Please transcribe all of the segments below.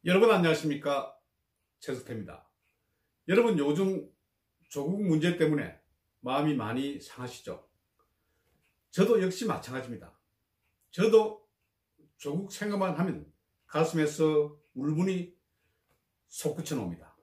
여러분 안녕하십니까, 최석태입니다. 여러분 요즘 조국 문제 때문에 마음이 많이 상하시죠? 저도 역시 마찬가지입니다. 저도 조국 생각만 하면 가슴에서 울분이 솟구쳐 나옵니다.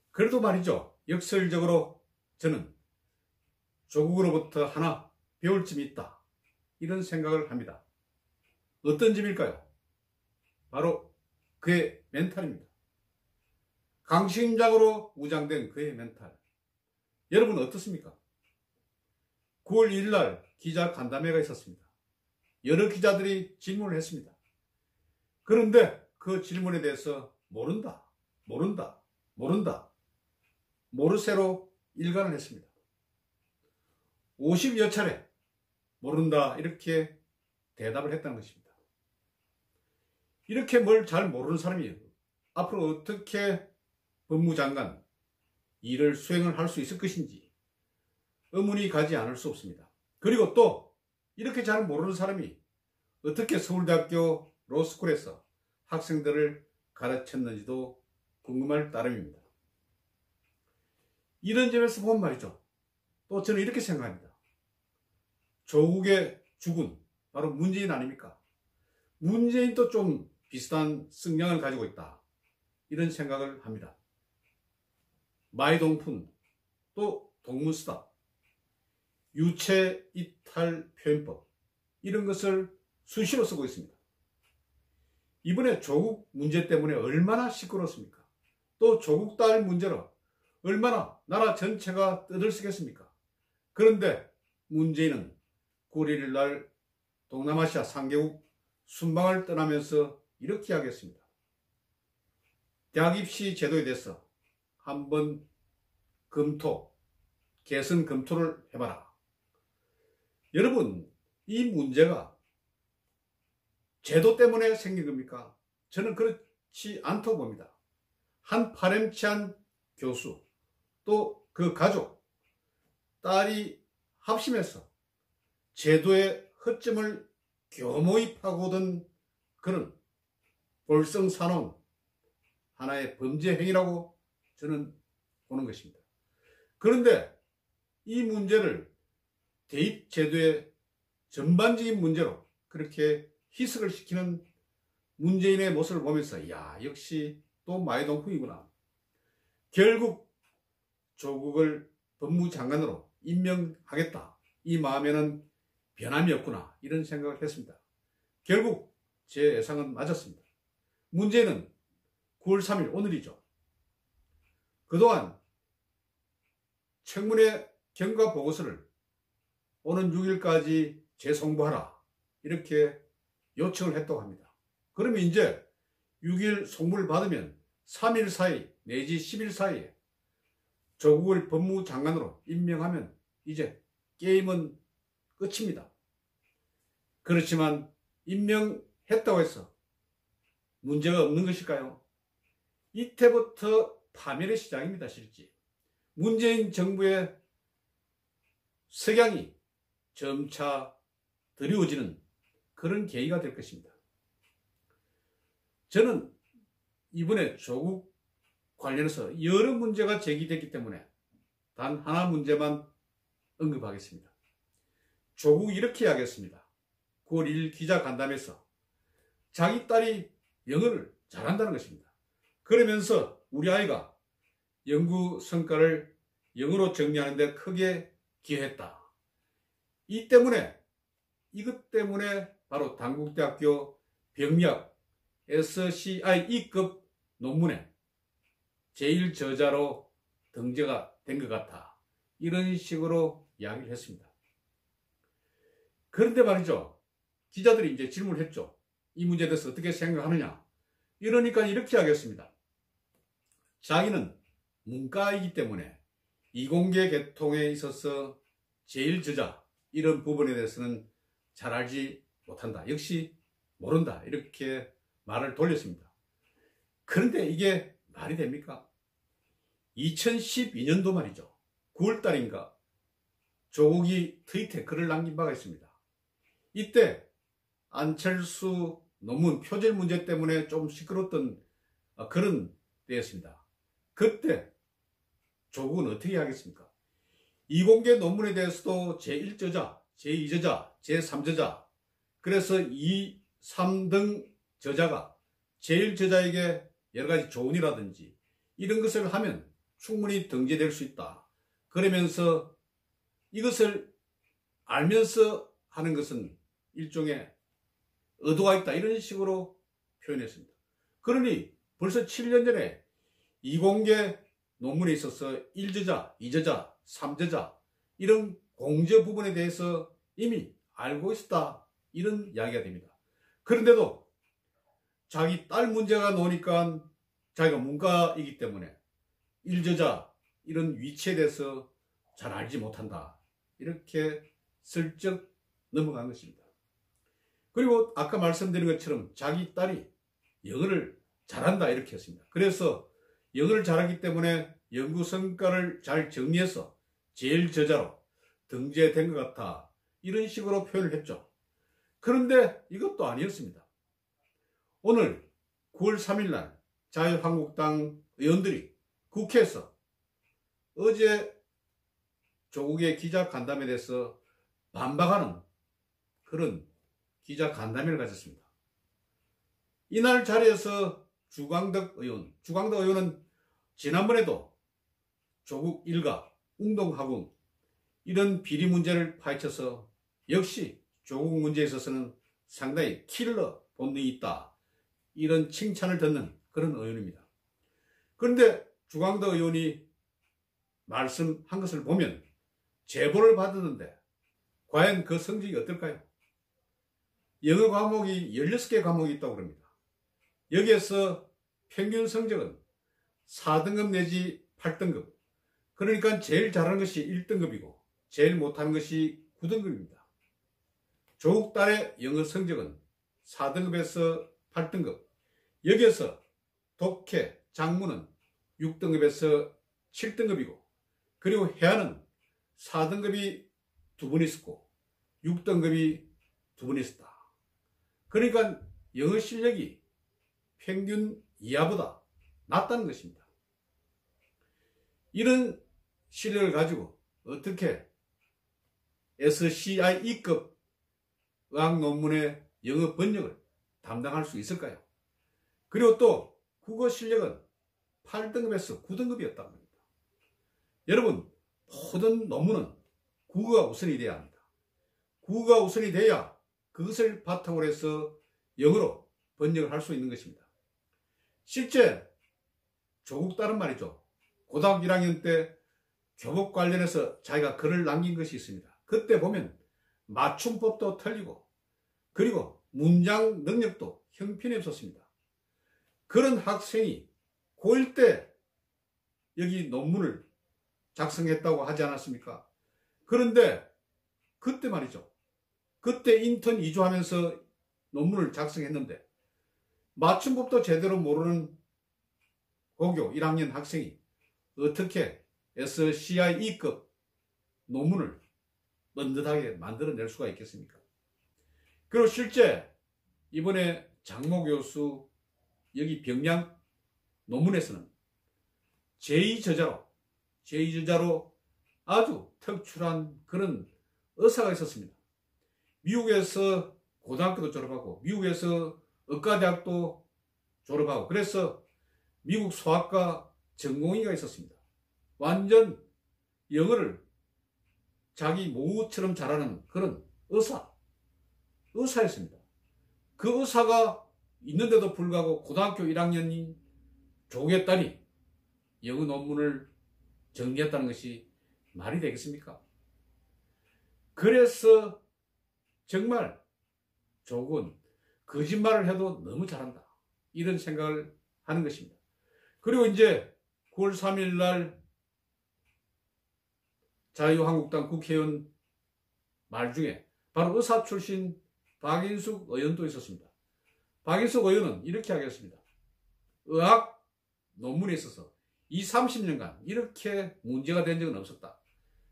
그래도 말이죠, 역설적으로 저는 조국으로부터 하나 배울 점이 있다, 이런 생각을 합니다. 어떤 점일까요? 바로 그의 멘탈입니다. 강심장으로 무장된 그의 멘탈. 여러분 어떻습니까? 9월 1일 날 기자 간담회가 있었습니다. 여러 기자들이 질문을 했습니다. 그런데 그 질문에 대해서 모른다, 모르쇠로 일관을 했습니다. 50여 차례 모른다 이렇게 대답을 했다는 것입니다. 이렇게 뭘 잘 모르는 사람이 앞으로 어떻게 법무장관 일을 수행을 할 수 있을 것인지 의문이 가지 않을 수 없습니다. 그리고 또 이렇게 잘 모르는 사람이 어떻게 서울대학교 로스쿨에서 학생들을 가르쳤는지도 궁금할 따름입니다. 이런 점에서 보면 말이죠, 또 저는 이렇게 생각합니다. 조국의 죽은 바로 문재인 아닙니까? 문재인도 좀 비슷한 성향을 가지고 있다, 이런 생각을 합니다. 마이동풍, 또 동문서답, 유체이탈 표현법, 이런 것을 수시로 쓰고 있습니다. 이번에 조국 문제 때문에 얼마나 시끄럽습니까? 또 조국 딸 문제로 얼마나 나라 전체가 떠들썩했습니까? 그런데 문재인은 9월 1일 날 동남아시아 3개국 순방을 떠나면서 이렇게 하겠습니다. 대학 입시 제도에 대해서 한번 개선 검토를 해봐라. 여러분, 이 문제가 제도 때문에 생긴 겁니까? 저는 그렇지 않다고 봅니다. 한 파렴치한 교수, 또 그 가족, 딸이 합심해서 제도의 허점을 교모히 파고든 그런 볼성사나운 하나의 범죄 행위라고 저는 보는 것입니다. 그런데 이 문제를 대입제도의 전반적인 문제로 그렇게 희석을 시키는 문재인의 모습을 보면서 야, 역시 또 마이동풍이구나. 결국 조국을 법무장관으로 임명하겠다, 이 마음에는 변함이 없구나, 이런 생각을 했습니다. 결국 제 예상은 맞았습니다. 문제는 9월 3일 오늘이죠. 그동안 청문회 경과 보고서를 오는 6일까지 재송부하라, 이렇게 요청을 했다고 합니다. 그러면 이제 6일 송부를 받으면 3일 사이 내지 10일 사이에 조국을 법무장관으로 임명하면 이제 게임은 끝입니다. 그렇지만 임명했다고 해서 문제가 없는 것일까요? 이때부터 파멸의 시작입니다. 실제 문재인 정부의 석양이 점차 드리워지는 그런 계기가 될 것입니다. 저는 이번에 조국 관련해서 여러 문제가 제기됐기 때문에 단 하나 문제만 언급하겠습니다. 조국이 이렇게 이야기했습니다. 9월 1일 기자간담회에서 자기 딸이 영어를 잘한다는 것입니다. 그러면서 우리 아이가 연구 성과를 영어로 정리하는 데 크게 기여했다. 이것 때문에 바로 단국대학교 병리학 SCI 2급 논문에 제일 저자로 등재가 된 것 같아, 이런 식으로 이야기를 했습니다. 그런데 말이죠, 기자들이 이제 질문을 했죠. 이 문제에 대해서 어떻게 생각하느냐. 이러니까 이렇게 하겠습니다. 자기는 문과이기 때문에 이공계 계통에 있어서 제일 저자, 이런 부분에 대해서는 잘 알지 못한다, 역시 모른다, 이렇게 말을 돌렸습니다. 그런데 이게 말이 됩니까? 2012년도 말이죠. 9월달인가 조국이 트위터에 글을 남긴 바가 있습니다. 이때 안철수 논문 표절 문제 때문에 좀 시끄러웠던 그런 때였습니다. 그때 조국은 어떻게 하겠습니까? 이공계 논문에 대해서도 제1저자, 제2저자, 제3저자, 그래서 2, 3등 저자가 제1저자에게 여러 가지 조언이라든지 이런 것을 하면 충분히 등재될 수 있다. 그러면서 이것을 알면서 하는 것은 일종의 의도가 있다. 이런 식으로 표현했습니다. 그러니 벌써 7년 전에 이공계 논문에 있어서 1저자, 2저자, 3저자 이런 공저 부분에 대해서 이미 알고 있었다. 이런 이야기가 됩니다. 그런데도 자기 딸 문제가 나오니까 자기가 문과이기 때문에 1저자 이런 위치에 대해서 잘 알지 못한다. 이렇게 슬쩍 넘어간 것입니다. 그리고 아까 말씀드린 것처럼 자기 딸이 영어를 잘한다 이렇게 했습니다. 그래서 영어를 잘하기 때문에 연구 성과를 잘 정리해서 제일 저자로 등재된 것 같아. 이런 식으로 표현을 했죠. 그런데 이것도 아니었습니다. 오늘 9월 3일 날 자유한국당 의원들이 국회에서 어제 조국의 기자 간담회에 대해서 반박하는 그런 기자 간담회를 가졌습니다. 이날 자리에서 주광덕 의원은 지난번에도 조국 일가, 웅동학원 이런 비리 문제를 파헤쳐서 역시 조국 문제에 있어서는 상당히 킬러 본능이 있다. 이런 칭찬을 듣는 그런 의원입니다. 그런데 주광덕 의원이 말씀한 것을 보면 제보를 받았는데 과연 그 성적이 어떨까요? 영어 과목이 16개 과목이 있다고 합니다. 여기에서 평균 성적은 4등급 내지 8등급. 그러니까 제일 잘하는 것이 1등급이고 제일 못하는 것이 9등급입니다. 조국 딸의 영어 성적은 4등급에서 8등급. 여기에서 독해, 작문은 6등급에서 7등급이고 그리고 해안은 4등급이 2분 있었고 6등급이 2분 있었다. 그러니까 영어 실력이 평균 이하보다 낮다는 것입니다. 이런 실력을 가지고 어떻게 SCIE급 의학 논문의 영어 번역을 담당할 수 있을까요? 그리고 또 국어 실력은 8등급에서 9등급이었다고 합니다. 여러분, 모든 논문은 국어가 우선이 돼야 합니다. 국어가 우선이 돼야 그것을 바탕으로 해서 영어로 번역을 할 수 있는 것입니다. 실제 조국 딸은 말이죠. 고등학교 1학년 때 교복 관련해서 자기가 글을 남긴 것이 있습니다. 그때 보면 맞춤법도 틀리고 그리고 문장 능력도 형편이 없었습니다. 그런 학생이 고1 때 여기 논문을 작성했다고 하지 않았습니까? 그런데 그때 말이죠. 그때 인턴 2주 하면서 논문을 작성했는데 맞춤법도 제대로 모르는 고교 1학년 학생이 어떻게 SCIE급 논문을 뻔듯하게 만들어낼 수가 있겠습니까? 그리고 실제 이번에 장모 교수 여기 병양 논문에서는 제2저자로 아주 특출한 그런 의사가 있었습니다. 미국에서 고등학교도 졸업하고 미국에서 의과대학도 졸업하고 그래서 미국 소아과 전공의가 있었습니다. 완전 영어를 자기 모처럼 잘하는 그런 의사였습니다. 그 의사가 있는데도 불구하고 고등학교 1학년인 조국의 딸이 영어 논문을 정리했다는 것이 말이 되겠습니까? 그래서 정말 조국은 거짓말을 해도 너무 잘한다. 이런 생각을 하는 것입니다. 그리고 이제 9월 3일 날 자유한국당 국회의원 말 중에 바로 의사 출신 박인숙 의원도 있었습니다. 박인숙 의원은 이렇게 하겠습니다. 의학 논문에 있어서 30년간 이렇게 문제가 된 적은 없었다.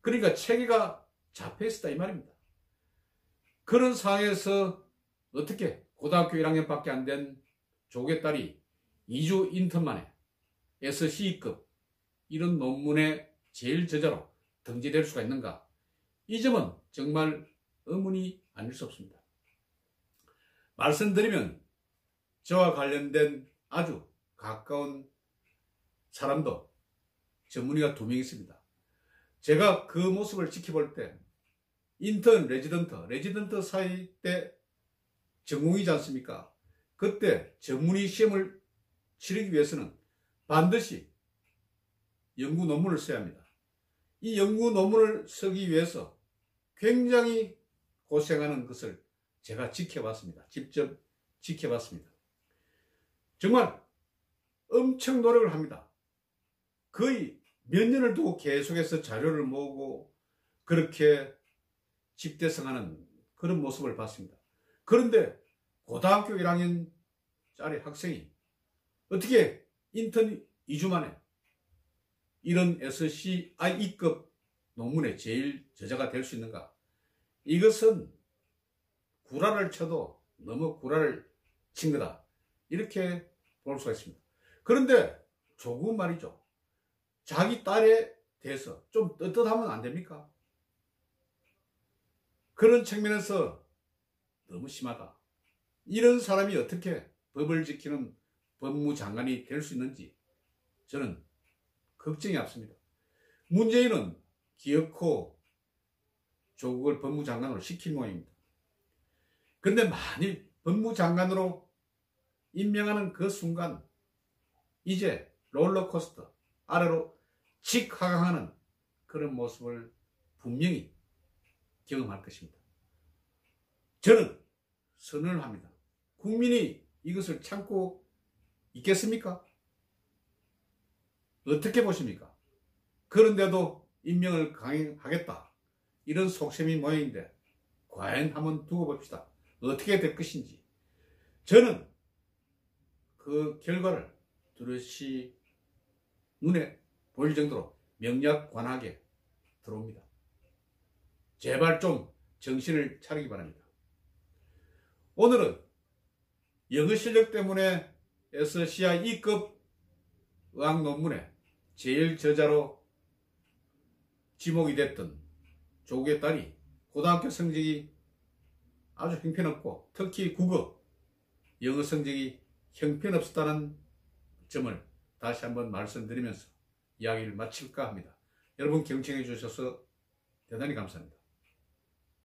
그러니까 체계가 잡혀 있었다 이 말입니다. 그런 상황에서 어떻게 고등학교 1학년밖에 안 된 조국의 딸이 2주 인턴 만에 SC급 이런 논문의 제일 저자로 등재될 수가 있는가? 이 점은 정말 의문이 아닐 수 없습니다. 말씀드리면 저와 관련된 아주 가까운 사람도 전문의가 2명 있습니다. 제가 그 모습을 지켜볼 때 인턴, 레지던트 사이 때 전공이지 않습니까? 그때 전문의 시험을 치르기 위해서는 반드시 연구 논문을 써야 합니다. 이 연구 논문을 쓰기 위해서 굉장히 고생하는 것을 제가 지켜봤습니다. 직접 지켜봤습니다. 정말 엄청 노력을 합니다. 거의 몇 년을 두고 계속해서 자료를 모으고 그렇게 집대성하는 그런 모습을 봤습니다. 그런데 고등학교 1학년짜리 학생이 어떻게 인턴 2주 만에 이런 SCI급 논문의 제일 저자가 될 수 있는가? 이것은 구라를 쳐도 너무 구라를 친 거다. 이렇게 볼 수가 있습니다. 그런데 조금 말이죠. 자기 딸에 대해서 좀 떳떳하면 안 됩니까? 그런 측면에서 너무 심하다. 이런 사람이 어떻게 법을 지키는 법무장관이 될 수 있는지 저는 걱정이 앞섭니다. 문재인은 기어코 조국을 법무장관으로 시킨 모양입니다. 그런데 만일 법무장관으로 임명하는 그 순간 이제 롤러코스터 아래로 직하강하는 그런 모습을 분명히 경험할 것입니다. 저는 선언을 합니다. 국민이 이것을 참고 있겠습니까? 어떻게 보십니까? 그런데도 임명을 강행하겠다. 이런 속셈이 모양인데 과연 한번 두고 봅시다. 어떻게 될 것인지. 저는 그 결과를 두루시 눈에 보일 정도로 명약관하게 들어옵니다. 제발 좀 정신을 차리기 바랍니다. 오늘은 영어 실력 때문에 SCI 2급 의학 논문에 제일 저자로 지목이 됐던 조국의 딸이 고등학교 성적이 아주 형편없고 특히 국어, 영어 성적이 형편없었다는 점을 다시 한번 말씀드리면서 이야기를 마칠까 합니다. 여러분 경청해 주셔서 대단히 감사합니다.